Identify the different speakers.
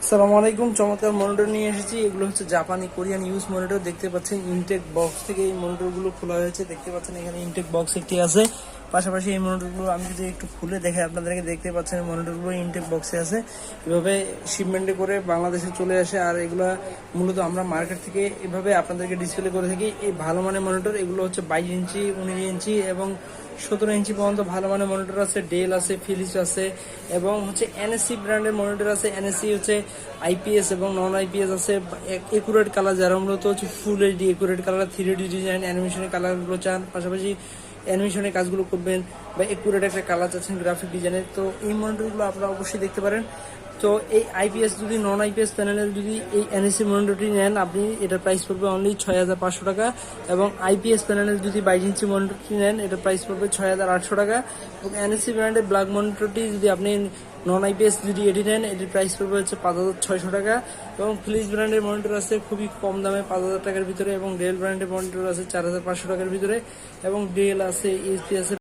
Speaker 1: আসসালামু আলাইকুম। চমৎকার মনিটর নিয়ে এসেছি। এগুলো হচ্ছে জাপানি কোরিয়ান ইউজ মনিটর। দেখতে পাচ্ছেন ইনটেক বক্স থেকে এই মনিটরগুলো খোলা হয়েছে। দেখতে পাচ্ছেন এখানে ইনটেক বক্স একটি আছে। পাশাপাশি এই মনিটরগুলো আমি যদি একটু খুলে দেখাই আপনাদেরকে, দেখতে পাচ্ছেন মনিটরগুলো ইনটেক বক্সে আছে। এভাবে শিপমেন্টে করে বাংলাদেশে চলে আসে। আর এগুলা মূলত আমরা মার্কেট থেকে এভাবে আপনাদেরকে ডিসপ্লে করে থাকি। এই ভালো মানের মনিটর এগুলো হচ্ছে 22 ইঞ্চি, 19 ইঞ্চি এবং 17 ইঞ্চি পর্যন্ত ভালো মানের মনিটর আছে। ডেল আছে, ফিলিপস আছে এবং হচ্ছে এনএসসি ব্র্যান্ডের মনিটর আছে। এনএসসি হচ্ছে আইপিএস এবং নন আইপিএস আছে। একুরেট কালার যারা মূলত হচ্ছে full HD accurate colour, 3D design, অ্যানিমেশনের কালারগুলো চান, পাশাপাশি অ্যানিমেশনের কাজগুলো করবেন বা একুরেট একটা কালার চাচ্ছেন গ্রাফিক ডিজাইনের, তো এই মনিটরগুলো আপনারা অবশ্যই দেখতে পারেন। তো এই আইপিএস যদি নন আইপিএস প্যানেলের যদি এই এনএসসি মনিটরটি নেন, আপনি এটার প্রাইস পড়বে অনলি 6500 টাকা। এবং আইপিএস প্যানেলের যদি 22 ইঞ্চি মনিটরটি নেন, এটার প্রাইস পড়বে 6800 টাকা। এবং এনএসসি ব্র্যান্ডের ব্ল্যাক মনিটরটি যদি আপনি নন আইপিএস যদি এটি নেন, এটির প্রাইস পড়বে হচ্ছে 5600 টাকা। এবং ফিলিপস ব্র্যান্ডের মনিটর আছে খুবই কম দামে 5000 টাকার ভিতরে, এবং ডেল ব্র্যান্ডের মনিটর আছে 4500 টাকার ভিতরে, এবং ডেল আছে, এইচপি আছে